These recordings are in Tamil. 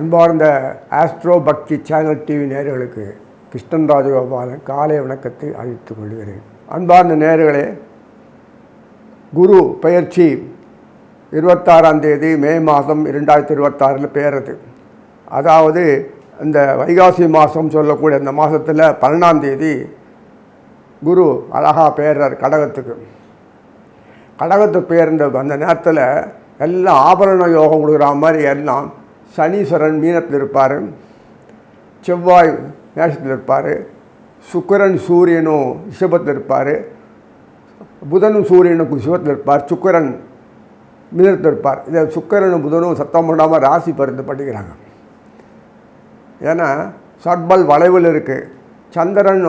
அன்பார்ந்த ஆஸ்ட்ரோ பக்தி சேனல் டிவி நேயர்களுக்கு கிருஷ்ணன் ராஜகோபாலன் காலை வணக்கத்தை அளித்துக் கொள்கிறேன். அன்பார்ந்த நேயர்களே, குரு பெயர்ச்சி 26ஆம் தேதி மே மாதம் 2026 பெயர்றது. அதாவது இந்த வைகாசி மாதம் சொல்லக்கூடிய அந்த மாதத்தில் 12ஆம் தேதி குரு அழகாக பெயர்றார் கடகத்துக்கு. கடகத்துக்கு பெயர்ந்த அந்த நேரத்தில் எல்லாம் ஆபரண யோகம் கொடுக்குற மாதிரி எல்லாம் சனீஸ்வரன் மீனத்தில் இருப்பார், செவ்வாய் மேஷத்தில் இருப்பார், சுக்கிரன் சூரியனும் ரிஷபத்தில் இருப்பார், புதனும் சூரியனும் சிவத்தில் இருப்பார், சுக்கிரன் மீனத்தில் இருப்பார். இதை சுக்கிரனும் புதனும் சத்தம் பண்ணாமல் ராசி பருந்து படிக்கிறாங்க. ஏன்னா சட்பல் வளைவில் இருக்குது. சந்திரன்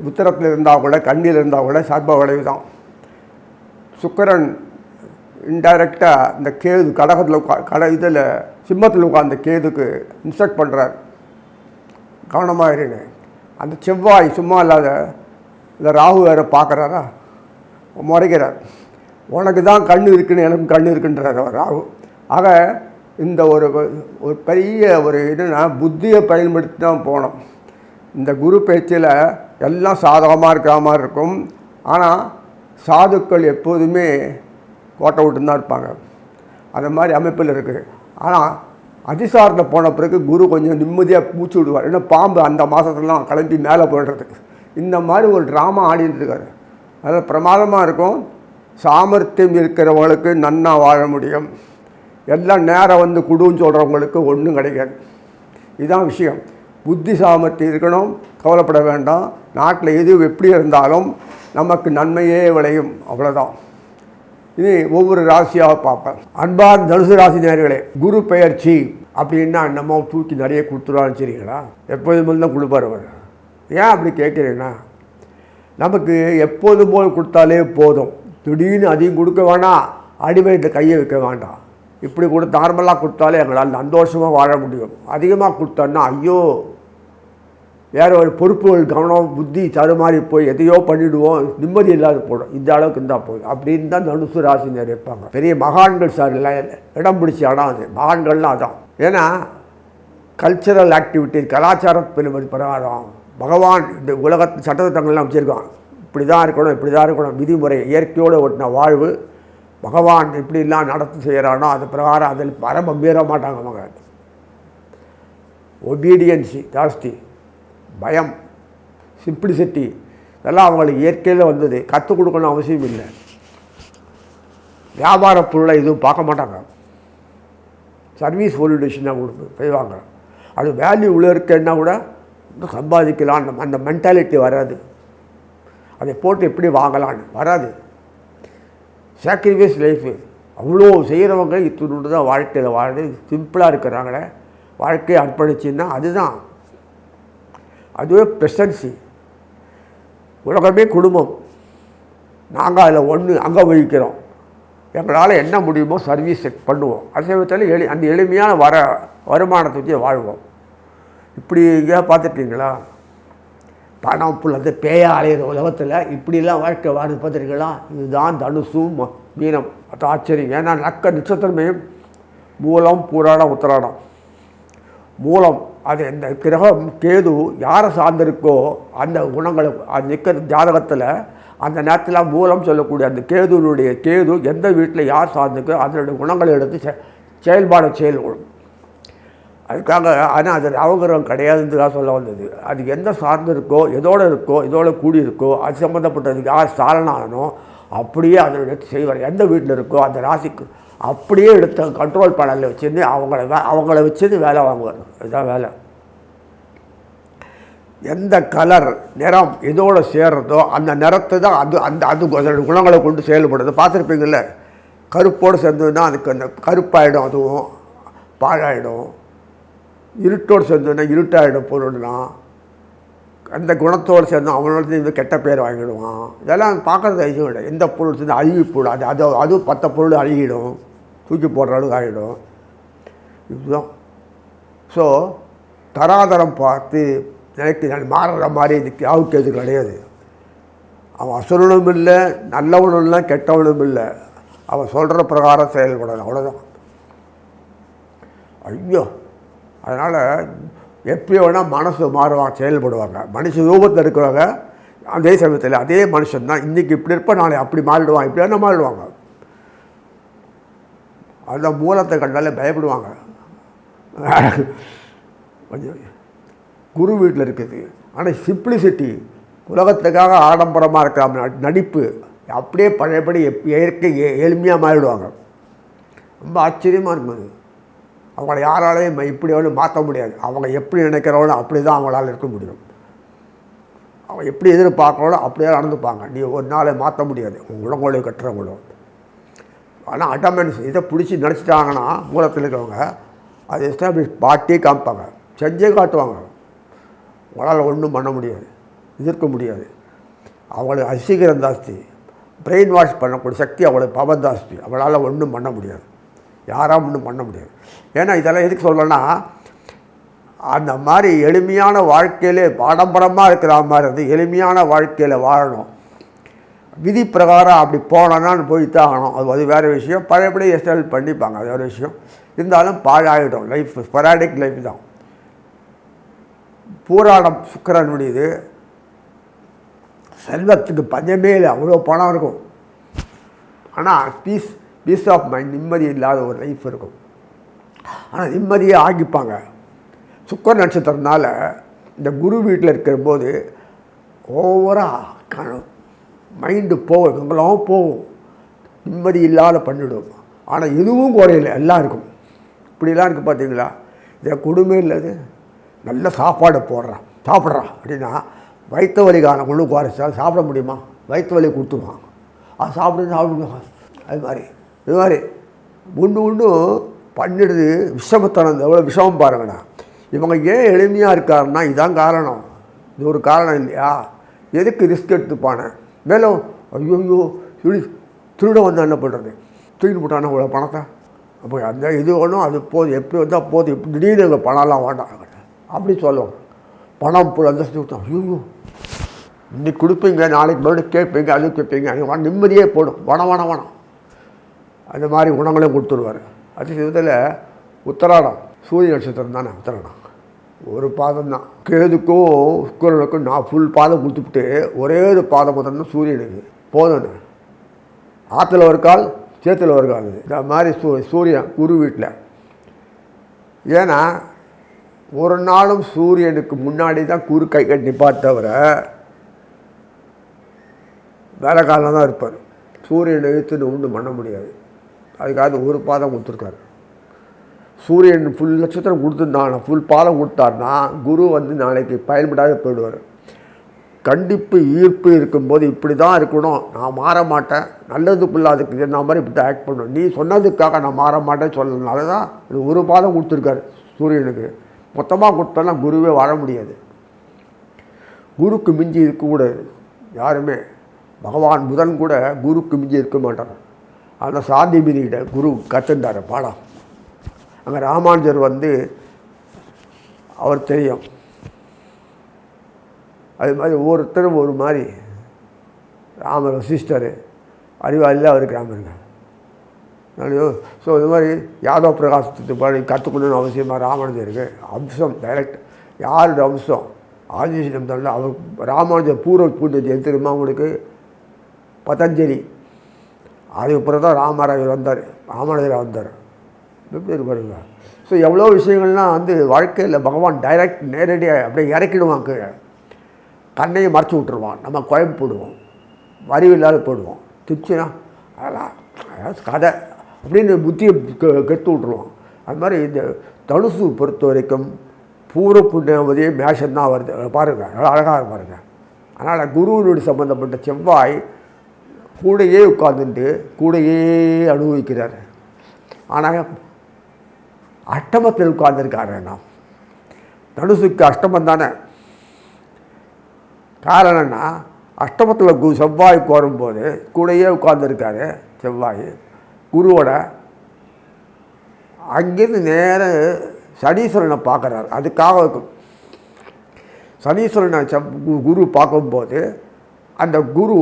உத்தரத்தில் இருந்தால் கூட கண்ணியில் இருந்தால் கூட சட்ப வளைவு தான். சுக்கிரன் இன்டைரக்டாக இந்த கேது கடகத்தில் இதில் சிம்மத்தில் உட்கார்ந்த கேதுக்கு இன்ஸ்ட்ரக்ட் பண்ணுறார், கவனமாக இருங்க. அந்த செவ்வாய் சும்மா இல்லாத இந்த ராகு வேறு பார்க்குறாரா, முறைக்கிறார். உனக்கு தான் கண்ணு இருக்குன்னு எனக்கும் கண்ணு இருக்குன்றார் ராகு. ஆக இந்த ஒரு பெரிய என்னென்னா புத்தியை பயன்படுத்தி தான் போனோம். இந்த குரு பேச்சில் எல்லாம் சாதகமாக இருக்கிற மாதிரி இருக்கும். ஆனால் சாதுக்கள் எப்போதுமே கோட்டை விட்டு தான் இருப்பாங்க. அந்த மாதிரி அமைப்பில் இருக்குது. ஆனால் அதிசாரத்தை போன பிறகு குரு கொஞ்சம் நிம்மதியாக மூச்சு விடுவார். ஏன்னா பாம்பு அந்த மாதத்துலாம் கிளம்பி மேலே போய்டுறதுக்கு இந்த மாதிரி ஒரு ட்ராமா ஆடிட்டு இருக்காரு. அதில் பிரமாதமாக இருக்கும். சாமர்த்தியம் இருக்கிறவங்களுக்கு நன்னா வாழ முடியும். எல்லாம் நேரம் குடுன்னு சொல்கிறவங்களுக்கு ஒன்றும் கிடைக்காது. இதுதான் விஷயம். புத்தி சாமர்த்தியம் இருக்கணும், கவலைப்பட வேண்டாம். நாட்டில் எது எப்படி இருந்தாலும் நமக்கு நன்மையே விளையும், அவ்வளோதான். இது ஒவ்வொரு ராசியாக பார்ப்பேன். அன்பார் தனுசு ராசி நேயர்களே, குரு பெயர்ச்சி அப்படின்னா நம்ம தூக்கி நிறைய கொடுத்துருவான்னு சரிங்களா? எப்போதும் தான் கொடுப்பார் அவர். ஏன் அப்படி கேட்குறேன்னா, நமக்கு எப்போதும் போல் கொடுத்தாலே போதும். திடீர்னு அதிகம் கொடுக்க வேண்டாம், அடிவயத்தை கையை வைக்க வேண்டாம். இப்படி நார்மலாக கொடுத்தாலே எங்களால் சந்தோஷமாக வாழ முடியும். அதிகமாக கொடுத்தோன்னா ஐயோ வேறு ஒரு பொறுப்புகள் கவனம் புத்தி தடுமாறி போய் எதையோ பண்ணிவிடுவோம், நிம்மதி இல்லாத போடும். இந்த அளவுக்கு இருந்தால் போதும் அப்படின்னு தான் தனுசு ராசி நேரம் இருப்பாங்க. பெரிய மகான்கள் சார் இல்லை, இடம் பிடிச்ச இடம் அது. மகான்கள்லாம் அதான். ஏன்னா கல்ச்சரல் ஆக்டிவிட்டி, கலாச்சார பிரகாரம் பகவான் இந்த உலகத்து சட்டத்திட்டங்கள்லாம் வச்சுருக்கான். இப்படி தான் இருக்கணும், இப்படி தான் இருக்கணும், விதிமுறை இயற்கையோடு ஒட்டின வாழ்வு. பகவான் இப்படிலாம் நடத்தி செய்கிறானோ அது பிரகாரம் அதில் பரம மீற மாட்டாங்க. மகன் ஒபீடியன்சி ஜாஸ்தி, பயம், சிம்பிளிசிட்டி இதெல்லாம் அவங்களுக்கு இயற்கையில் வந்தது. கற்றுக் கொடுக்கணும் அவசியம் இல்லை. வியாபார பொருளை எதுவும் பார்க்க மாட்டாங்க. சர்வீஸ் ஓரியன்டேஷன் தான் கொடுத்து செய்வாங்க. அது வேல்யூ உள்ள இருக்குன்னா கூட சம்பாதிக்கலாம், அந்த மென்டாலிட்டி வராது. அதை போட்டு எப்படி வாங்கலான்னு வராது. சாக்ரிஃபைஸ் லைஃபு அவ்வளோ செய்கிறவங்க இத்துண்டு தான் வாழ்க்கையில் வாழ்ந்து சிம்பிளாக இருக்கிறாங்களே. வாழ்க்கையை அர்ப்பணிச்சுன்னா அதுதான், அதுவே ப்ரெசன்சி. உலகமே குடும்பம். நாங்கள் அதில் ஒன்று அங்கே வகிக்கிறோம். எங்களால் என்ன முடியுமோ சர்வீஸ் பண்ணுவோம். அதே சமயத்தில் அந்த எளிமையான வருமானத்தை வச்சு வாழ்வோம். இப்படி எங்கேயா பார்த்துட்டீங்களா? பணம் புல் அந்த பேயா அலையிற உலகத்தில் இப்படிலாம் வாழ்க்கை வாழ்ந்து பார்த்துருக்கீங்களா? இதுதான் தனுசும் மீனம். அது ஆச்சரியம். ஏன்னா நட்சத்திரமே மூலம், பூராடம், உத்திராடம். மூலம் அது இந்த கிரகம் கேது யாரை சார்ந்திருக்கோ அந்த குணங்களை அது நிற்கிற ஜாதகத்தில் அந்த நேரத்தில் மூலம் சொல்லக்கூடிய அந்த கேது எந்த வீட்டில் யார் சார்ந்திருக்கோ அதனுடைய குணங்களை எடுத்து செயல்கொள்ளும். அதுக்காக ஆனால் அது அவகிரகம் கிடையாதுன்றதாக சொல்ல வந்தது. அது எந்த சார்ந்து இருக்கோ, எதோட கூடி இருக்கோ, அது சம்மந்தப்பட்டதுக்கு யார் சாலனானோ அப்படியே அதனுடைய செய்வார். எந்த வீட்டில் இருக்கோ அந்த ராசிக்கு அப்படியே எடுத்த கண்ட்ரோல் பேனலில் வச்சுருந்து அவங்கள வச்சுருந்து வேலை வாங்குவார். இதுதான் வேலை. எந்த கலர் நிறம் எதோடு சேர்றதோ அந்த நிறத்தை தான் அது அதோட குணங்களை கொண்டு செயல்படுது. பார்த்துருப்பீங்கள்ல, கருப்போடு சேர்ந்ததுன்னா அதுக்கு அந்த கருப்பாயிடும், அதுவும் பாழாயிடும். இருட்டோடு சேர்ந்ததுன்னா இருட்டாயிடும் பொருள்னா. அந்த குணத்தோடு சேர்ந்து அவனோட கெட்ட பேர் வாங்கிடுவான். இதெல்லாம் பார்க்குறது ஐயம் இல்லை. எந்த பொருள் சேர்ந்து அழுகி போடும், அது 10 பொருள் அழுகிடும், தூக்கி போடுற அளவுக்கு ஆகிடும். இதுதான். ஸோ தராதரம் பார்த்து நினைக்க மாறுற மாதிரி இதுக்கு யாவுக்கு எது கிடையாது. அவன் அசுரனும் இல்லை, நல்லவனும் இல்லை, கெட்டவனும் இல்லை. அவன் சொல்கிற பிரகாரம் செயல்படணும், அவ்வளோதான். ஐயோ அதனால் எப்படி வேணால் மனசு மாறுவாங்க, செயல்படுவாங்க. மனுஷ ரூபத்தில் இருக்கிறவங்க அதே சமயத்தில் அதே மனுஷன் தான் இன்றைக்கி இப்படி இருப்ப நாளை அப்படி மாறிடுவாங்க, இப்படி என்ன மாறிடுவாங்க. அந்த மூலத்தை கண்டாலே பயப்படுவாங்க. கொஞ்சம் குரு வீட்டில் இருக்குது. ஆனால் சிம்பிளிசிட்டி, உலகத்துக்காக ஆடம்பரமாக இருக்கிற நடிப்பு அப்படியே பழையபடி இயற்கை எளிமையாக மாறிடுவாங்க. ரொம்ப ஆச்சரியமாக இருக்கும் அது. அவங்கள யாராலையும் இப்படி ஒன்றும் மாற்ற முடியாது. அவங்க எப்படி நினைக்கிறவங்களோ அப்படி தான் அவங்களால இருக்க முடியும். அவங்க எப்படி எதிர்பார்க்குறவங்களோ அப்படியே நடந்துப்பாங்க. நீ ஒரு நாளை மாற்ற முடியாது உலகங்களையும் கட்டுறவங்களும். ஆனால் அட்டமெண்ட்ஸ் இதை பிடிச்சி நினச்சிட்டாங்கன்னா மூலத்தில் இருக்கிறவங்க அது எஸ்டாப்ளிஷ் பாட்டியே காமிப்பாங்க, செஞ்சே காட்டுவாங்க. உங்களால் ஒன்றும் பண்ண முடியாது, எதிர்க்க முடியாது. அவங்களுக்கு அசிகரம் ஜாஸ்தி, பிரெயின் வாஷ் பண்ணக்கூடிய சக்தி அவங்களுக்கு பவர் ஜாஸ்தி. அவங்களால் ஒன்றும் பண்ண முடியாது, யாராக ஒன்றும் பண்ண முடியாது. ஏன்னா இதெல்லாம் எதுக்கு சொல்லணும்னா, அந்த மாதிரி எளிமையான வாழ்க்கையிலே ஆடம்பரமாக இருக்கிற மாதிரி வந்து எளிமையான வாழ்க்கையில் வாழணும். விதி பிரகாரம் அப்படி போனோன்னான்னு போய்த்தான் ஆகணும். அது வேறு விஷயம். பழையபடி எஸ்டாப்ளிஷ் பண்ணிப்பாங்க, அது வேறு விஷயம். இருந்தாலும் பாழாகிடும் லைஃப், ஸ்பொராடிக் லைஃப் தான். பூராடம் சுக்கிரன் முடியுது, செல்வத்துக்கு பஞ்சமே இல்லை, அவ்வளோ பணம் இருக்கும். ஆனால் பீஸ் ஆஃப் மைண்ட், நிம்மதி இல்லாத ஒரு லைஃப் இருக்கும். ஆனால் நிம்மதியே ஆகிப்பாங்க. சுக்கிர நட்சத்திரத்தினால இந்த குரு வீட்டில் இருக்கிற போது ஓவராக மைண்டு போகும், எங்கெல்லாம் போகும், நிம்மதி இல்லாத பண்ணிவிடும். ஆனால் எதுவும் குறையில, எல்லாம் இருக்கும். இப்படிலாம் இருக்குது பார்த்தீங்களா. இதை கொடுமை இல்லது. நல்ல சாப்பாடு சாப்பிட்றான் அப்படின்னா வயிற்று வலிக்கான கொண்டு குறைச்சா சாப்பிட முடியுமா? வயிற்று வலி கொடுத்துருவாங்க. அது சாப்பிடுவாங்க. அது மாதிரி இது மாதிரி ஒன்றும் பண்ணிடுது. விஷமத்தனம் எவ்வளோ விஷமம் பாருங்கண்ணா. இவங்க ஏன் எளிமையாக இருக்காருன்னா இதான் காரணம். இது ஒரு காரணம் இல்லையா? எதுக்கு ரிஸ்க் எடுத்துப்பானே? மேலும் ஐயோ திருட வந்தால் என்ன பண்ணுறது? தூக்கிட்டு போட்டானே இவ்வளோ பணத்தை. அப்போ அந்த இது ஒன்றும் அது போதும், எப்படி வந்தால் போதும், எப்படி திடீர்னு எங்கள் பணம்லாம் வேண்டாம் அப்படி சொல்லுவாங்க. பணம் அந்தஸ்து கொடுத்தோம், ஐயோ இன்னைக்கு கொடுப்பீங்க, நாளைக்கு மறுபடியும் கேட்பீங்க, அது கேட்பீங்க, அது நிம்மதியே போடும். வனம் அந்த மாதிரி குணங்களையும் கொடுத்துருவார். அது இதில் உத்தராடம் சூரிய நட்சத்திரம் தானே. உத்தராடம் ஒரு பாதம் தான். கேதுக்கும் சுக்கிரனுக்கும் நான் ஃபுல் பாதம் கொடுத்துட்டு ஒரே ஒரு பாதம் மட்டும்தான் சூரியனுக்கு போதும்னு. ஆற்றுல ஒரு கால், சேத்துல ஒரு கால். இந்த மாதிரி சூரியன் குரு வீட்டில். ஏன்னா ஒரு நாளும் சூரியனுக்கு முன்னாடி தான் குரு கை கட்டி பார்த்தவரை வேலை காலம் தான் இருப்பார். சூரியனை எழுத்துன்னு ஒன்றும் பண்ண முடியாது. அதுக்காக ஒரு பாதம் கொடுத்துருக்காரு. சூரியன் ஃபுல் நட்சத்திரம் கொடுத்துருந்தாங்கன்னா ஃபுல் பாதம் கொடுத்தாருன்னா குரு வந்து நாளைக்கு பயன்படாத போயிடுவார். கண்டிப்பு ஈர்ப்பு இருக்கும்போது இப்படி தான் இருக்கணும், நான் மாற மாட்டேன், நல்லதுக்குள்ள அதுக்கு என்ன மாதிரி இப்படி ஆக்ட் பண்ணணும், நீ சொன்னதுக்காக நான் மாற மாட்டேன்னு சொல்லனால தான் இது ஒரு பாதம் கொடுத்துருக்காரு சூரியனுக்கு. மொத்தமாக கொடுத்தோன்னா குருவே வாழ முடியாது. குருக்கு மிஞ்சி இருக்கக்கூடாது யாருமே. பகவான் புதன் கூட குருக்கு மிஞ்சி இருக்க மாட்டார். அந்த சாந்திபினிகிட்ட குரு கற்றுண்டார் பாடம். அங்கே ராமானுஜர் வந்து அவர் தெரியும். அது மாதிரி ஒவ்வொருத்தரும் ஒரு மாதிரி. ராமர் சிஸ்டரு அறிவாளியில் அவருக்கு ராமருங்க. ஸோ இது மாதிரி யாதவ் பிரகாசத்துக்கு படி கற்றுக்கணுன்னு அவசியமாக ராமானுஜருக்கு அம்சம் டைரக்ட். யாரோட அம்சம்? ஆதிசேஷன் தான். அவர் ராமானுஜர் பூர்வ பூஜை தெரியுமா அவங்களுக்கு? பதஞ்சலி. அதுக்கப்புறம் தான் ராமராஜர் வந்தார், ராமானுஜராக வந்தார். எப்படி இருப்பாருங்க. ஸோ எவ்வளோ விஷயங்கள்லாம் வந்து வாழ்க்கையில் பகவான் டைரக்ட் நேரடியாக அப்படியே இறக்கிடுவான். கீழே கண்ணையை மறைச்சி விட்டுருவான். நம்ம குழம்பு போடுவோம், அறிவில்லாத போடுவோம். திச்சுனா அதெல்லாம் கதை அப்படின்னு புத்தியை கெடுத்து விட்ருவோம். அது மாதிரி இந்த தனுசு பொறுத்த வரைக்கும் பூர்வ புண்ணியவதியே மேஷன் வருது பாருங்கள், நல்லா அழகாக பாருங்கள். அதனால் குருவினுடைய சம்மந்தப்பட்ட செவ்வாய் கூடையே உட்கார்ந்துட்டு கூடையே அனுபவிக்கிறார். ஆனால் அஷ்டமத்தில் உட்கார்ந்துருக்காரு. நாம் தனுசுக்கு அஷ்டமம் தானே. காரணம்னா அஷ்டமத்தில் செவ்வாய்க்கு வரும்போது கூடையே உட்கார்ந்துருக்காரு செவ்வாய் குருவோட. அங்கேருந்து நேரம் சனீஸ்வரனை பார்க்குறாரு. அதுக்காக இருக்கும். சனீஸ்வரனை குரு பார்க்கும்போது அந்த குரு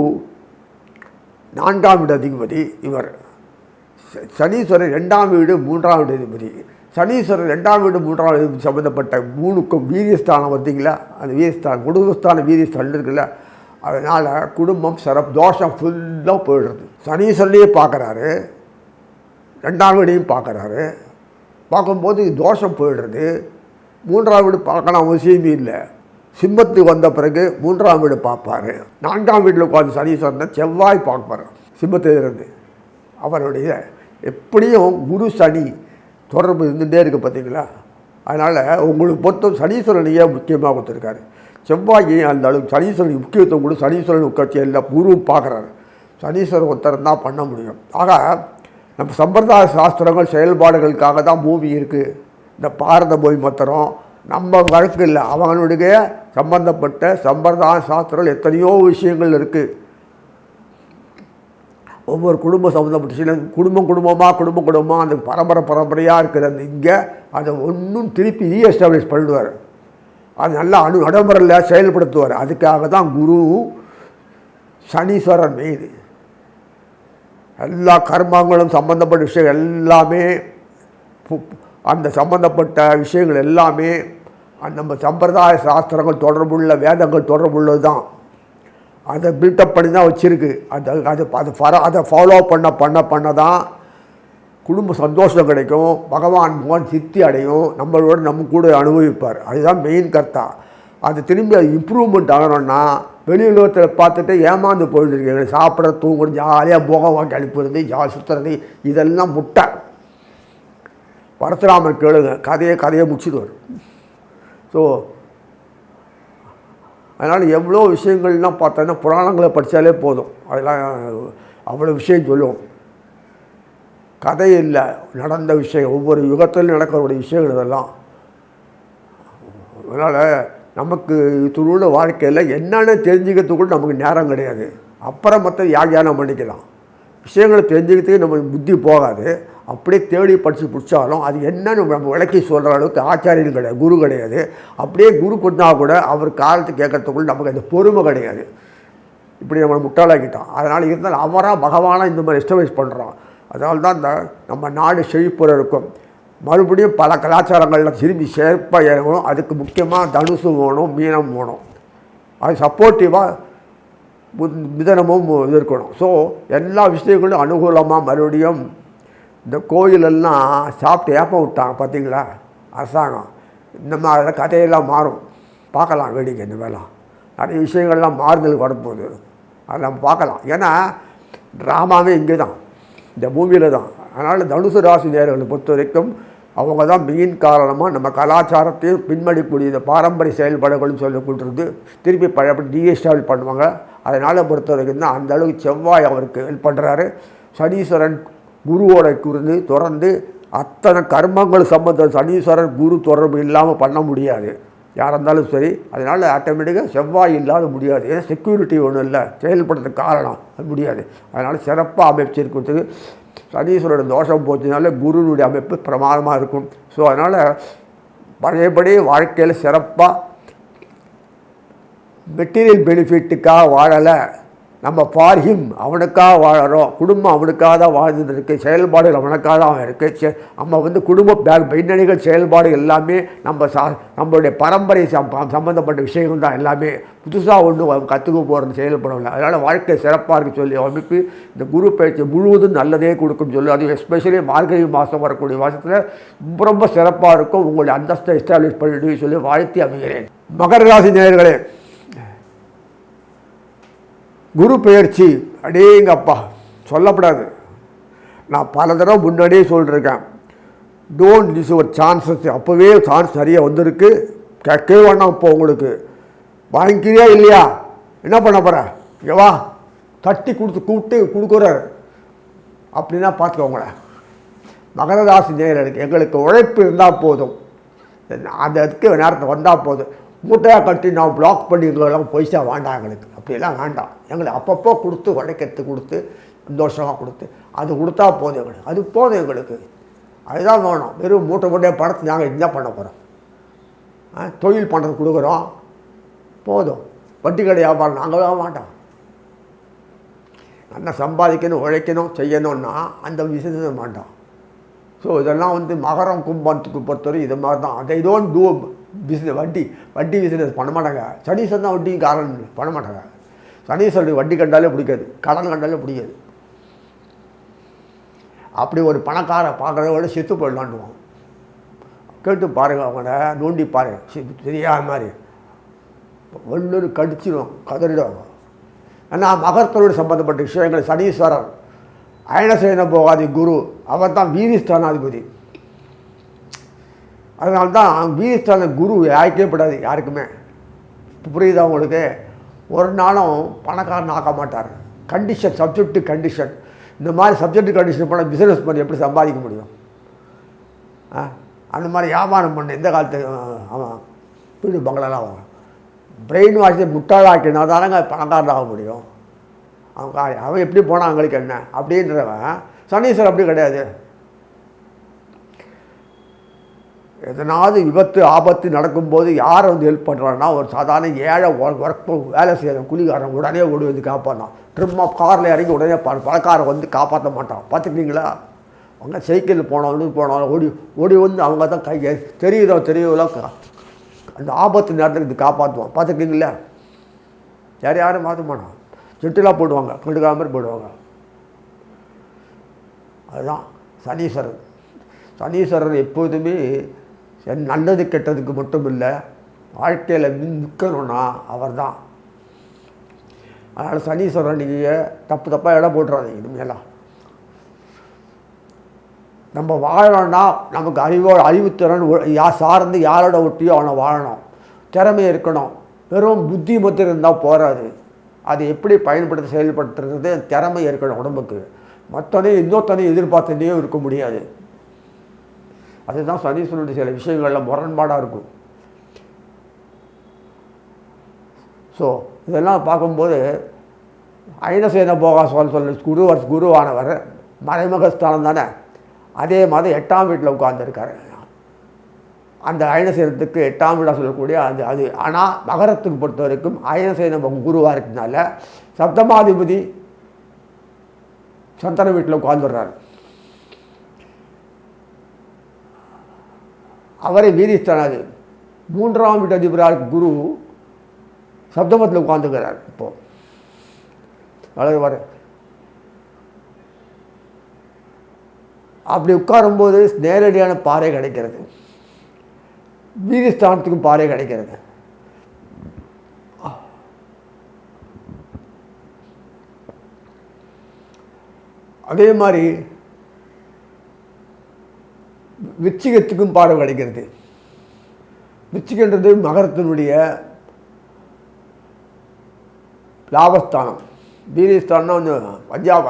4ஆம் இட அதிபதி இவர் சனீஸ்வரர் 2ஆம் வீடு 3ஆம் வீடு அதிபதி. சனீஸ்வரர் 2ஆம் வீடு 3ஆம் வீடு சம்மந்தப்பட்ட 3க்கும் வீரியஸ்தானம் பார்த்தீங்களா, அந்த வீரியஸ்தானம் குடும்பஸ்தான வீரியஸ்தானம் இருக்குல்ல, அதனால் குடும்பம் தோஷம் ஃபுல்லாக போயிடுறது. சனீஸ்வரனையே பார்க்குறாரு, 2ஆம் வீடையும் பார்க்குறாரு. பார்க்கும்போது தோஷம் போயிடுறது. 3ஆம் வீடு பார்க்கணும் அவசியமே இல்லை. சிம்மத்துக்கு வந்த பிறகு 3ஆம் வீடு பார்ப்பார். 4ஆம் வீட்டில் உட்காந்து சனீஸ்வரனை செவ்வாய் பார்ப்பார் சிம்மத்திலிருந்து. அவருடைய எப்படியும் குரு சனி தொடர்பு இருந்துகிட்டே இருக்குது பார்த்தீங்களா. அதனால் உங்களுக்கு பொறுத்த சனீஸ்வரனையே முக்கியமாக கொடுத்துருக்காரு. செவ்வாயை அந்த அளவுக்கு சனீஸ்வரனுக்கு முக்கியத்துவம் கூட சனீஸ்வரன் உட்காட்சி எல்லாம் குரு பார்க்குறாரு. சனீஸ்வரன் ஒருத்தர் தான் பண்ண முடியும். ஆக நம்ம சம்பிரதாய சாஸ்திரங்கள் செயல்பாடுகளுக்காக தான் பூமி இருக்குது. இந்த பாரத பூமி மாத்திரம் நம்ம வழக்கு இல்லை, அவங்களுடைய சம்பந்தப்பட்ட சம்பிரதாய சாஸ்திரங்கள் எத்தனையோ விஷயங்கள் இருக்குது. ஒவ்வொரு குடும்பம் சம்மந்தப்பட்ட சில குடும்பமாக அந்த பரம்பரையாக இருக்கிற அந்த இங்கே அதை ஒன்றும் திருப்பி ரீஎஸ்டாப்ளிஷ் பண்ணிடுவார். அது நல்லா நடைமுறையில் செயல்படுத்துவார். அதுக்காக தான் குரு சனீஸ்வரன் மெயின். எல்லா கர்மங்களும் சம்பந்தப்பட்ட விஷயங்கள் எல்லாமே அந்த சம்பந்தப்பட்ட விஷயங்கள் எல்லாமே நம்ம சம்பிரதாய சாஸ்திரங்கள் தொடர்புள்ள வேதங்கள் தொடர்புள்ளது தான். அதை பில்டப் பண்ணி தான் வச்சுருக்கு. அதை ஃபாலோ பண்ண தான் குடும்ப சந்தோஷம் கிடைக்கும், பகவான் முகன் சித்தி அடையும், நம்மளோட நம்ம கூட அனுபவிப்பார். அதுதான் மெயின் கர்த்தா. அது திரும்பி அது இம்ப்ரூவ்மெண்ட் ஆகணும்னா வெளி உலகத்தில் பார்த்துட்டு ஏமாந்து போயிட்டுருக்கீங்க. சாப்பிட்ற தூங்குறது ஜாலியாக போகம் வாங்கி அனுப்புறது சுற்றுறது இதெல்லாம் முட்டை. பரசுராமர் கேளுங்க, கதையை முடிச்சுடுவார். ஸோ அதனால் எவ்வளோ விஷயங்கள்லாம் பார்த்தோன்னா புராணங்களை படித்தாலே போதும். அதெல்லாம் அவ்வளோ விஷயம் சொல்லுவோம். கதை இல்லை, நடந்த விஷயம், ஒவ்வொரு யுகத்திலும் நடக்கக்கூடிய விஷயங்கள் இதெல்லாம். அதனால் நமக்கு துருள வாழ்க்கையில் என்னென்ன தெரிஞ்சுக்கிறதுக்குள்ள நமக்கு நேரம் கிடையாது. அப்புறம் மற்ற யாகியானம் பண்ணிக்கலாம். விஷயங்களை தெரிஞ்சுக்கிறதுக்கு நம்ம புத்தி போகாது. அப்படியே தேடி படித்து பிடிச்சாலும் அது என்னன்னு நம்ம விளக்கி சொல்கிற அளவுக்கு ஆச்சாரியன் கிடையாது, குரு கிடையாது. அப்படியே குரு கொடுத்தா கூட அவர் காலத்து கேட்கறதுக்குள்ள நமக்கு அந்த பொறுமை கிடையாது. இப்படி நம்மளை முட்டாளாக்கிட்டோம். அதனால் இருந்தாலும் அவராக பகவானாக இந்த மாதிரி எஸ்டபிளிஷ் பண்ணுறோம். அதனால தான் இந்த நம்ம நாடு செழிப்புற இருக்கும். மறுபடியும் பல கலாச்சாரங்களில் திரும்பி சேர்ப்பாக இறங்கணும். அதுக்கு முக்கியமாக தனுசு வேணும், மீனம் வேணும். அது சப்போர்ட்டிவாக மிதனமும் இருக்கணும். ஸோ எல்லா விஷயங்களும் அனுகூலமாக மறுபடியும் இந்த கோயிலெல்லாம் சாப்பிட்டு ஏப்பம் விட்டாங்க பார்த்தீங்களா அரசாங்கம். இந்த மாதிரி கதையெல்லாம் மாறும், பார்க்கலாம். வேடிக்கை இந்த வேலை நிறைய விஷயங்கள்லாம் மாறுதல் வரப்போகுது. அதை நம்ம பார்க்கலாம். ஏன்னா ட்ராமாவே இங்கே தான், இந்த பூமியில் தான். அதனால் தனுசு ராசி நேயர்களை பொறுத்த வரைக்கும் அவங்க தான் மெயின் காரணமாக நம்ம கலாச்சாரத்தையும் பின்மடிக்கூடிய இந்த பாரம்பரிய செயல்பாடுகளும் சொல்லி கொடுத்துருந்து திருப்பி பழையபடி ரீஎஸ்டாப்ளிஷ் பண்ணுவாங்க. அதனால் பொறுத்த வரைக்கும் தான் அந்த அளவுக்கு செவ்வாய் அவருக்கு ஹெல்ப் பண்ணுறாரு. சனீஸ்வரன் குருவோட தொடர்ந்து அத்தனை கர்மங்கள் சம்பந்தம் சனீஸ்வரன் குரு தொடர்பு இல்லாமல் பண்ண முடியாது யாராக இருந்தாலும் சரி. அதனால் ஆட்டோமேட்டிக்காக செவ்வாய் இல்லாத முடியாது. ஏன்னா செக்யூரிட்டி ஒன்றும் இல்லை, செயல்படுறதுக்கு காரணம் அது முடியாது. அதனால் சிறப்பாக அமைச்சிருக்கிறதுக்கு சனீஸ்வரோட தோஷம் போச்சுனால குருனுடைய அமைப்பு பிரமாதமாக இருக்கும். ஸோ அதனால் பழையபடி வாழ்க்கையில் சிறப்பாக மெட்டீரியல் பெனிஃபிட்டுக்காக வாழலை, நம்ம ஃபார் ஹிம் அவனுக்காக வாழறோம். குடும்பம் அவனுக்காக தான் வாழ்ந்துட்டு இருக்குது, செயல்பாடுகள் அவனுக்காக தான் இருக்குது. நம்ம குடும்ப பின்னணிகள் செயல்பாடு எல்லாமே நம்மளுடைய பரம்பரை சம்மந்தப்பட்ட விஷயங்கள் தான். எல்லாமே புதுசாக ஒன்று கற்றுக்க போகிறது செயல்படவில்லை. அதனால் வாழ்க்கை சிறப்பாக இருக்குது சொல்லி அமைப்பு இந்த குரு பயிற்சி முழுவதும் நல்லதே கொடுக்குன்னு சொல்லி, அது எஸ்பெஷலி மார்கழி மாதம் வரக்கூடிய மாதத்தில் ரொம்ப ரொம்ப சிறப்பாக இருக்கும். உங்களுடைய அந்தஸ்தை எஸ்டாப்ளிஷ் பண்ணிட்டு சொல்லி வாழ்த்தி அமைகிறேன். மகர ராசி நேயர்களே, குரு பெயர்ச்சி அடேங்கப்பா சொல்லப்படாது. நான் பல தடவை முன்னாடியே சொல்லியிருக்கேன், டோன்ட் மிஸ் யுவர் சான்சஸ். அப்போவே சான்ஸ் நிறைய வந்திருக்கு, கேட்கவே வேண்டாம். இப்போ உங்களுக்கு வாங்கிக்கிறியா இல்லையா, என்ன பண்ண போகிற, இங்கே வா, தட்டி கூப்பிட்டு கொடுக்குறாரு அப்படின்னா பார்த்துக்கோங்களேன். மகர ராசி நேயர்களுக்கு எங்களுக்கு உழைப்பு இருந்தால் போதும், அதுக்கு நேரத்தை வந்தால் போதும். மூட்டையாக கட்டி நான் பிளாக் பண்ணிக்கலாம் பைசா வேண்டாம் எங்களுக்கு, அப்படியெல்லாம் வேண்டாம். எங்களுக்கு அப்பப்போ கொடுத்து உழைக்கிறதுக்கு கொடுத்து சந்தோஷமாக கொடுத்து அது கொடுத்தா போதும் எங்களுக்கு, அது போதும் எங்களுக்கு, அதுதான் வேணும். வெறும் மூட்டையாக படத்தை நாங்கள் என்ன பண்ண போகிறோம், தொழில் பண்ணுறது கொடுக்குறோம் போதும். வட்டி கடை வியாபாரம் நாங்களாம் வேண்டாம். அண்ணன் சம்பாதிக்கணும், உழைக்கணும், செய்யணும்னா அந்த பிஸ்னஸ் மாட்டான். ஸோ இதெல்லாம் வந்து மகரம் கும்பத்துக்கு பொறுத்தவரை இது மாதிரி தான். அதை டோன்ட் டூ பிஸ்னஸ். வட்டி பிஸ்னஸ் பண்ண மாட்டாங்க. சனீஸ்வரன் தான் வட்டிக்கு காரணம் பண்ண மாட்டாங்க. சனீஸ்வரனுக்கு வட்டி கண்டாலே பிடிக்காது, கடன் கண்டாலே பிடிக்காது. அப்படி ஒரு பணக்கார பார்க்குறத விட செத்து போயிடலான்டுவான். கேட்டு பாருங்கள், அவங்கள நோண்டி பாரு, தெரியாத மாதிரி ஒன்று கடிச்சிடும், கதறிடுவாங்க. ஏன்னா மகரத்தோடு சம்பந்தப்பட்ட விஷயங்கள் சனீஸ்வரர் அயனசேன போகாதி குரு, அவர் தான் வீதிஸ்தானாதிபதி. அதனால்தான் வீதிஸ்தான குரு யாய்க்கப்படாது யாருக்குமே. புரியுதா உங்களுக்கு? ஒரு நாளும் பணக்காரன் ஆக்க மாட்டார். Condition, subject condition. இந்த மாதிரி சப்ஜெக்ட் கண்டிஷன் போனால் பிஸ்னஸ் பண்ணி எப்படி சம்பாதிக்க முடியும்? அந்த மாதிரி வியாபாரம் பண்ண எந்த காலத்து அவன் வீடு பங்களாலாம் அவன் பிரெயின் வாஷை முட்டாளாக்கினா தானங்க பணக்காரன் ஆக முடியும். அவன் எப்படி போனால் அவங்களுக்கு என்ன அப்படின்றவன். சனீஸ்வரன் அப்படி கிடையாது. எதனாவது விபத்து ஆபத்து நடக்கும்போது யாரை வந்து ஹெல்ப் பண்ணுறான்னா, ஒரு சாதாரண ஏழை ஒர்க் வேலை செய்கிற கூலிக்காரன் உடனே ஓடி வந்து காப்பாற்றான். ட்ரிம்மா காரில் இறங்கி உடனே பணக்காரன் வந்து காப்பாற்ற மாட்டான். பார்த்துக்கிட்டீங்களா? அவங்க சைக்கிளில் போனாலும் ஓடி ஓடி வந்து அவங்க தான் கை தெரியுதோ அந்த ஆபத்து நேரத்துக்கு இது காப்பாற்றுவான். பார்த்துக்கிட்டீங்களா? யாரும் மாற்ற மாட்டான். செட்டுலாம் போடுவாங்க, கண்டுக்காம மாதிரி போடுவாங்க. அதுதான் சனீஸ்வரர். சனீஸ்வரர் எப்போதுமே நல்லது கெட்டதுக்கு மட்டும் இல்லை, வாழ்க்கையில் நிற்கணும்னா அவர் தான். அதனால் சனீஸ்வரன் நீங்கள் தப்பாக இடம் போட்டுறாதீங்க. இனிமேலாம் நம்ம வாழணும்னா நமக்கு அறிவுத்திறன் சார்ந்து யாரோட ஒட்டியோ அவனை வாழணும். திறமை இருக்கணும். வெறும் புத்தி மட்டும் இருந்தால் போகாது. அதை எப்படி பயன்படுத்தி செயல்படுத்துறது திறமை இருக்கணும் உடம்புக்கு. மற்றனையும் இன்னொருத்தனையும் எதிர்பார்த்துட்டே இருக்க முடியாது. அதுதான் சனீஸ்வரனுடைய சில விஷயங்களில் முரண்பாடாக இருக்கும். ஸோ இதெல்லாம் பார்க்கும்போது அயனசேன போகா குருவானவர் மறைமுகஸ்தானம் தானே. அதே மாதிரி 8ஆம் வீட்டில் உட்கார்ந்துருக்காரு. அந்த அயனசேனத்துக்கு 8ஆம் வீடாக சொல்லக்கூடிய அது ஆனால் மகரத்துக்கு பொறுத்த வரைக்கும் அயனசேன குருவாக இருக்கிறதுனால சப்தமாதிபதி சந்தன வீட்டில் உட்கார்ந்துடுறாரு. அவரை வீதிஸ்தானாது 3ஆம் வீட்டு அதிபராக குரு சப்தமத்தில் உட்கார்ந்துக்கிறார். இப்போது வளருவார். அப்படி உட்காரும்போது நேரடியான பாறை கிடைக்கிறது, வீதிஸ்தானத்துக்கும் பாறை கிடைக்கிறது. அதே மாதிரி விச்சிகத்துக்கும் பாறை கிடைக்கிறது. விச்சிகன்றது மகரத்தினுடைய லாபஸ்தானம். வீதிஸ்தானம் வந்து பஞ்சாப்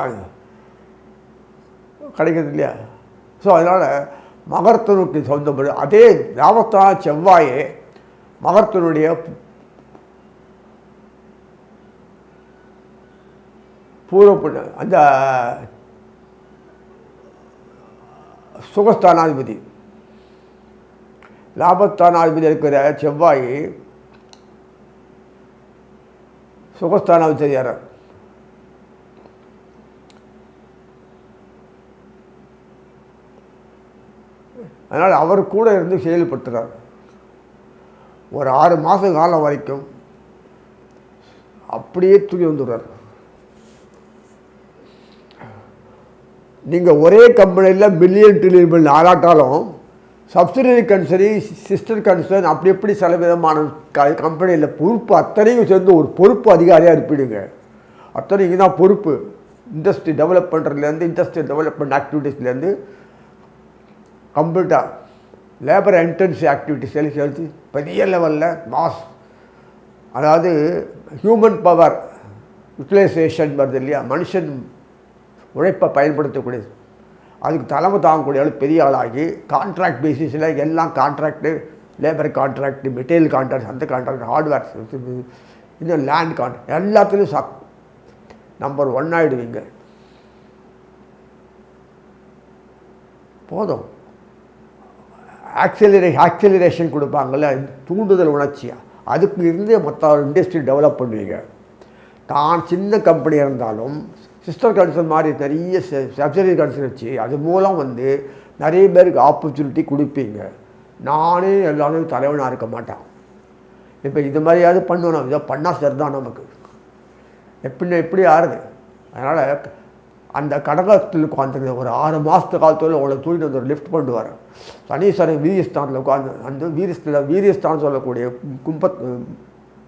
கிடைக்கிறது இல்லையா? ஸோ அதனால் மகரத்தனுக்கு சொந்தப்படு. அதே லாபஸ்தான செவ்வாயே மகரத்தினுடைய பூர்வ அந்த சுகஸ்தானாதிபதி. லாபஸ்தானாதிபதி இருக்கிற செவ்வாய் சுகஸ்தானாதிபதி யார்? அதனால் அவர் கூட இருந்து செயல்படுத்துகிறார். ஒரு 6 மாத காலம் வரைக்கும் அப்படியே தூக்கி வந்துடுறார். நீங்கள் ஒரே கம்பெனியில் மில்லியன் ட்ரில்லியன் ஆளாட்டாலும் சப்சிடரி கன்சரி சிஸ்டர் கன்சர்ன் அப்படி எப்படி சில விதமான கம்பெனியில் பொறுப்பு அத்தனையும் சேர்ந்து ஒரு பொறுப்பு அதிகாரியாக இருப்பிடுங்க. அத்தனைக்கு தான் பொறுப்பு. இண்டஸ்ட்ரி டெவலப் பண்ணுறதுலேருந்து இண்டஸ்ட்ரியல் டெவலப்மெண்ட் ஆக்டிவிட்டீஸ்லேருந்து கம்ப்ளீட்டாக லேபர் இன்டென்சிவ் ஆக்டிவிட்டிஸ் எல்லாம் சேர்த்து பெரிய லெவலில் மாஸ், அதாவது ஹியூமன் பவர் யூட்டிலைசேஷன் வருது இல்லையா, மனுஷன் உழைப்பை பயன்படுத்தக்கூடியது. அதுக்கு தலைமை தாங்கக்கூடிய ஆள் பெரிய ஆளாகி கான்ட்ராக்ட் பேசிஸில் எல்லாம் contract, labour contract, material contract, அந்த கான்ட்ராக்ட், ஹார்ட்வேர், இன்னும் லேண்ட் கான்ட்ராக்ட் எல்லாத்துலேயும் நம்பர் 1 ஆகிடுவீங்க. போதும். ஆக்சிலரேஷன் கொடுப்பாங்கள்ல, தூண்டுதல் உணர்ச்சியாக, அதுக்கு இருந்தே மொத்த இண்டஸ்ட்ரி டெவலப் பண்ணுவீங்க. தான் சின்ன கம்பெனியாக இருந்தாலும் சிஸ்டர் கன்சர்ன் மாதிரி நிறைய சப்சிடரி கன்சர்ன் வச்சு அது மூலம் வந்து நிறைய பேருக்கு ஆப்பர்ச்சுனிட்டி கொடுப்பீங்க. நானே எல்லாரும் தலைவனாக இருக்க மாட்டேன். இப்போ இது மாதிரியாவது பண்ணுவோம், இதை பண்ணால் சரிதான் நமக்கு எப்படி ஆறுது. அதனால் அந்த கடகத்தில் உட்காந்துருந்த ஒரு 6 மாதத்து காலத்தில் உங்களை தூக்கிட்டு வந்து ஒரு லிஃப்ட் பண்ணுவார். சனீஸ்வரன் வீரியஸ்தானத்தில் உட்காந்து அந்த வீரியஸ்தான் சொல்லக்கூடிய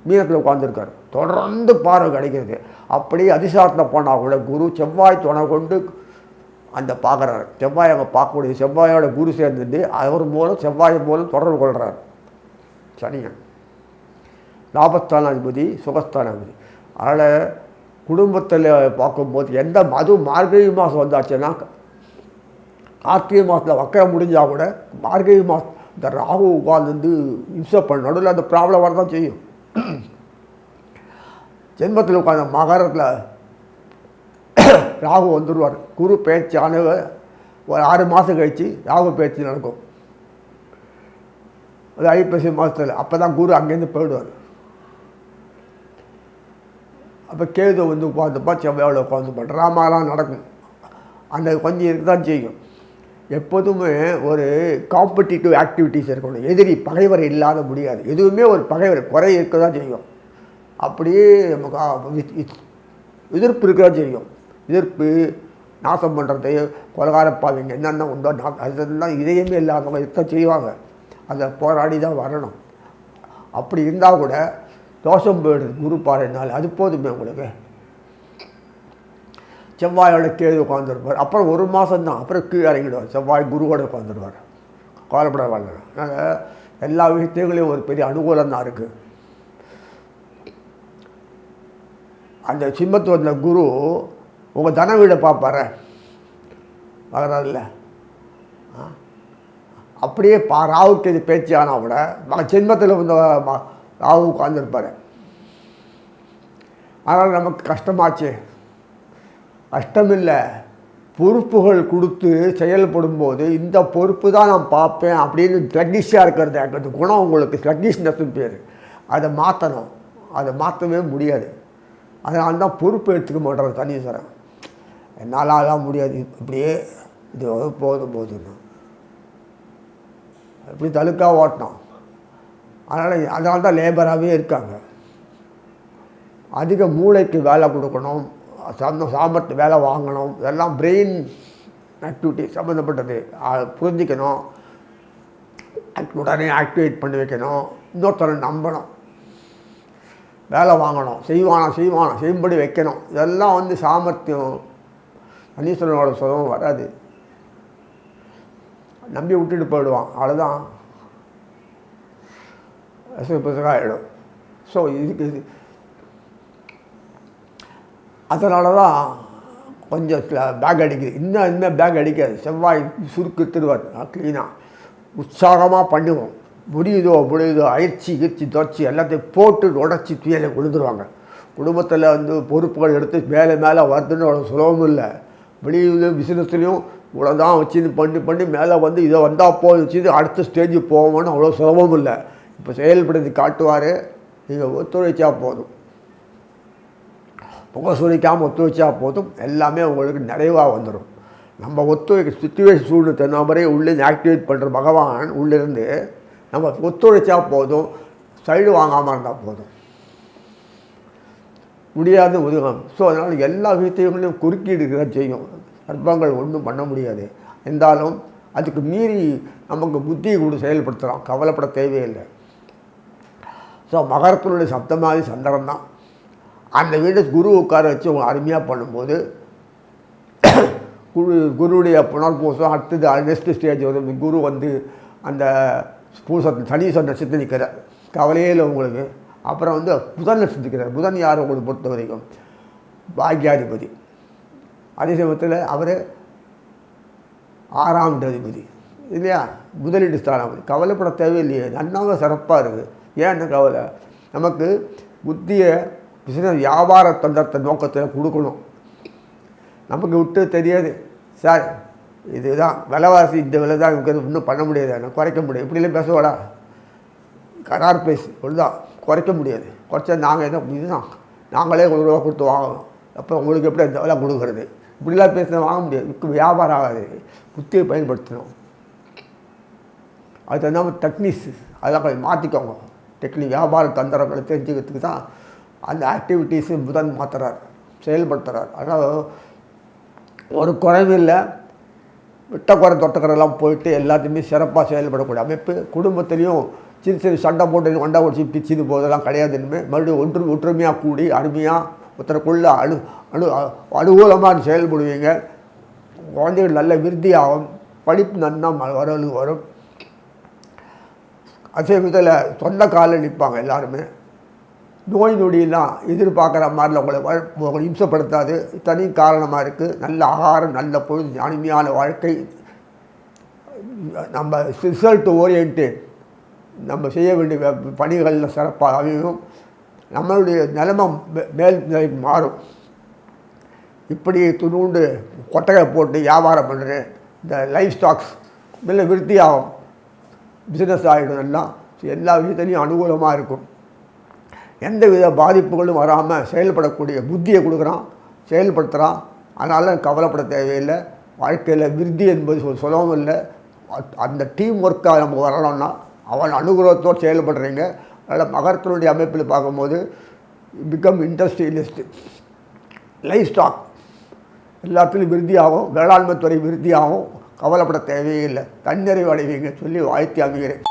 மீனத்தில் உட்காந்துருக்கார். தொடர்ந்து பார்வை கிடைக்கிறது. அப்படியே அதிசாரத்தில் போனால் கூட குரு செவ்வாய் துணை கொண்டு அந்த பார்க்குறாரு. செவ்வாய் அங்கே பார்க்கக்கூடிய செவ்வாயோட குரு சேர்ந்துட்டு அவர் மூலம் செவ்வாய் மூலம் தொடர்பு கொள்கிறார் சனியன். லாபஸ்தானாதிபதி சுகஸ்தானாதிபதி. அதனால் குடும்பத்தில் பார்க்கும்போது அதுவும் மார்கழி மாதம் வந்தாச்சுன்னா, கார்த்திகை மாதத்தில் வக்கரம் முடிஞ்சால் கூட மார்கழி மாதம் இந்த ராகு உட்கார்ந்து இம்சை பண்ண நடுவில் அந்த ப்ராப்ளம் வரதான் செய்யும். ஜென்மத்தில் உட்காந்த மகரத்தில் ராகு வந்துடுவார். குரு பயிற்சியான ஒரு 6 மாதம் கழித்து ராகு பயிற்சி நடக்கும். அது ஐப்பசி மாதத்தில். அப்போ தான் குரு அங்கேருந்து போயிடுவார். அப்போ கேது வந்து உட்காந்துப்பா, செவ்வாயோட உட்காந்துப்பா, ட்ராமாலாம் நடக்கும். அந்த கொஞ்சம் இருக்க தான் செய்யும். எப்போதுமே ஒரு காம்படிட்டிவ் ஆக்டிவிட்டீஸ் இருக்கணும். எதிரி பகைவர் இல்லாத முடியாது. எதுவுமே ஒரு பகைவர் குறை இருக்க தான் செய்யும். அப்படியே நமக்கு எதிர்ப்பு இருக்க தான் செய்யும். எதிர்ப்பு நாசம் பண்ணுறது, கொலகாரப்பாவிங்க என்னென்ன உண்டோ அதெல்லாம் இதயமே இல்லாதவங்க இருக்க செய்வாங்க. அதை போராடி தான் வரணும். அப்படி இருந்தால் கூட தோஷம் போயிடுது குரு பாறைனால. அது போதுமே உங்களுக்கு. செவ்வாயோட கேது உட்காந்துருப்பார். அப்புறம் 1 மாதம்தான். அப்புறம் கீழே இறங்கிடுவார். செவ்வாய் குருவோட உட்காந்துருவார். கவலைப்பட வரல. அதனால் எல்லா விஷயத்துகளையும் ஒரு பெரிய அனுகூலம் தான் இருக்குது. அந்த சிம்மத்து வந்த குரு உங்கள் தன வீடை பார்ப்பார வராதில்ல. அப்படியே ராவுக்கு இது பேச்சு ஆனால் கூட சிம்மத்தில் வந்து ராவு உட்காந்துருப்பார். அதனால் நமக்கு கஷ்டமாச்சு. கஷ்டமில்லை, பொறுப்புகள் கொடுத்து செயல்படும் போது இந்த பொறுப்பு தான் நான் பார்ப்பேன் அப்படின்னு ஸ்லக்கிஷாக இருக்கிறது. அந்த குணம் உங்களுக்கு ஸ்லக்கிஷ்னஸ்ன்னு பேர். அதை மாற்றணும். அதை மாற்றவே முடியாது. அதனால தான் பொறுப்பு எடுத்துக்க மாட்டேன் தனீஸ்வரன். என்னாலாம் முடியாது, இப்படியே இது போதும் இப்படி தழுக்காக ஓட்டணும். அதனால தான் லேபராகவே இருக்காங்க. அதிக மூளைக்கு வேலை கொடுக்கணும், சாமர்த்திய வேலை வாங்கணும். இதெல்லாம் பிரெயின் ஆக்டிவிட்டி சம்மந்தப்பட்டது. புரிஞ்சிக்கணும், உடனே ஆக்டிவேட் பண்ணி வைக்கணும், இன்னொருத்தரை நம்பணும், வேலை வாங்கணும், செய்யும்படி வைக்கணும். இதெல்லாம் வந்து சாமர்த்தியம். சனீஸ்வரனோட சுகம் வராது. நம்பி விட்டுட்டு போயிடுவான், அவ்வளோதான், ஆகிடும். ஸோ இது அதனால தான் கொஞ்சம் பேக் அடிக்குது. இன்னும் பேக் அடிக்காது. செவ்வாய் சுருக்கு திருவார் க்ளீனாக உற்சாகமாக பண்ணுவோம். முடியுதோ அயிற்சி தொச்சு எல்லாத்தையும் போட்டு உடச்சி தூயலை விழுந்துருவாங்க. குடும்பத்தில் வந்து பொறுப்புகள் எடுத்து மேலே வருதுன்னு அவ்வளோ சுலபமும் இல்லை. வெளியிலையும் பிஸ்னஸ்லையும் இவ்வளோதான் வச்சு பண்ணி மேலே வந்து இதை வந்தால் போய் வச்சு அடுத்த ஸ்டேஜுக்கு போவோம்னு அவ்வளோ சுலபமும் இல்லை. இப்போ செயல்படுத்தி காட்டுவார். நீங்கள் ஒத்துழைச்சா போதும், புகசூலிக்காமல் ஒத்துழைச்சா போதும், எல்லாமே உங்களுக்கு நிறைவாக வந்துடும். நம்ம ஒத்துழைக்க சுச்சுவேஷன் சூழ்நிலை தகுந்த மாதிரி உள்ளே ஆக்டிவேட் பண்ணுற பகவான் உள்ளிருந்து நம்ம ஒத்துழைச்சா போதும், சைடு வாங்காமல் இருந்தால் போதும், முடியாது உதவும். ஸோ அதனால் எல்லா விஷயத்தையும் குறுக்கீடு தான் செய்யும். சர்ப்பங்கள் ஒன்றும் பண்ண முடியாது. இருந்தாலும் அதுக்கு மீறி நமக்கு புத்தியை கூட செயல்படுத்தலாம், கவலைப்பட தேவையில்லை. ஸோ மகரத்தினுடைய சப்தமாதி சந்திரன் தான். அந்த வீடு குரு உட்கார வச்சு அவங்க அருமையாக பண்ணும்போது குருவுடைய புனர்பூசம் அடுத்தது நெக்ஸ்ட் ஸ்டேஜ் வந்து குரு வந்து அந்த பூசத்தில் சனீஸ்வரன் நட்சத்திரம் நிற்கிறார், கவலையே இல்லை உங்களுக்கு. அப்புறம் வந்து புதன் நட்சத்திரிக்கிறார். புதன் யார் உங்களுக்கு பொறுத்த வரைக்கும் பாக்யாதிபதி. அதே சமயத்தில் அவர் 6ஆம் அதிபதி இல்லையா, முதலீடு ஸ்தானாபதி. கவலைப்பட தேவையில்லையே, நன்னாக சிறப்பாக இருக்குது. ஏன்னு கவலை? நமக்கு புத்தியை பிசினஸ் வியாபார தந்தத்தை நோக்கத்தில் கொடுக்கணும். நமக்கு விட்டு தெரியாது சார், இதுதான் விலைவாசி, இந்த விலை தான் இன்னும் பண்ண முடியாது, நான் குறைக்க முடியாது, இப்படிலாம் பேசுவாடா, கரார் பேசு ஒழுதான், குறைக்க முடியாது. குறைச்சா நாங்கள் என்ன இதுதான் நாங்களே ₹1 கொடுத்து வாங்கணும், அப்போ உங்களுக்கு எப்படி அதெல்லாம் கொடுக்குறது? இப்படிலாம் பேசினா வாங்க முடியாது, வியாபாரம் ஆகாது. புத்தியை பயன்படுத்தணும். அது தகுந்த டெக்னிக்ஸ் அதெல்லாம் கொஞ்சம் மாற்றிக்கோங்க. வியாபார தந்திரங்களை தெரிஞ்சுக்கிறதுக்கு தான் அந்த ஆக்டிவிட்டீஸு புதன் மாற்றுறார், செயல்படுத்துகிறார். அதனால் ஒரு குறைவும் இல்லை. விட்ட குறை தொட்டக்கரெல்லாம் போயிட்டு எல்லாத்தையுமே சிறப்பாக செயல்படக்கூடிய அமைப்பு. குடும்பத்துலேயும் சின்ன சின்ன சண்டை போட்டு வண்டை ஒடிச்சு பிச்சுது போதெல்லாம் கிடையாது. இனிமேல் மறுபடியும் ஒற்றுமையாக கூடி அருமையாக ஒருத்தருக்குள்ள அனுகூலமாக செயல்படுவீங்க. குழந்தைகள் நல்ல விருத்தியாகும், படிப்பு நன்னா வரும். அதே விதத்தில் சொந்த காலில் நிற்பாங்க எல்லாருமே. நோய் நொடியெல்லாம் எதிர்பார்க்குற மாதிரிலாம் உங்களை இம்சப்படுத்தாது. தனி காரணமாக இருக்குது. நல்ல ஆகாரம், நல்ல பொழுது, அருமையான வாழ்க்கை. நம்ம ரிசல்ட் ஓரியன்ட்டு நம்ம செய்ய வேண்டிய பணிகளில் சிறப்பாக அமையும். நம்மளுடைய நிலைமை மேல் நிலைக்கு மாறும். இப்படி துணுண்டு கொட்டகை போட்டு வியாபாரம் பண்ணுறேன், இந்த லைஃப் ஸ்டாக்ஸ் நல்ல விருத்தியாகும், பிஸ்னஸ் ஆகிடும். எல்லாம் எல்லா விஷயத்துலையும் அனுகூலமாக இருக்கும். எந்த வித பாதிப்புகளும் வராமல் செயல்படக்கூடிய புத்தியை கொடுக்குறான், செயல்படுத்துகிறான். அதனால் கவலைப்பட தேவையில்லை. வாழ்க்கையில் விருத்தி என்பது சொல்லவும் இல்லை. அந்த டீம் ஒர்க்காக நம்ம வரணும்னா அவன் அனுகூலத்தோடு செயல்படுறீங்க. அதனால் மகரத்தினுடைய அமைப்பில் பார்க்கும்போது பிகம் இண்டஸ்ட்ரியலிஸ்ட், லைஃப் ஸ்டாக் எல்லாத்துலேயும் விருத்தியாகும், வேளாண்மை துறை விருத்தியாகும். கவலைப்பட தேவையில்லை, தன்னிறைவு அடைவீங்க சொல்லி வாழ்த்தி அமைகிறேன்.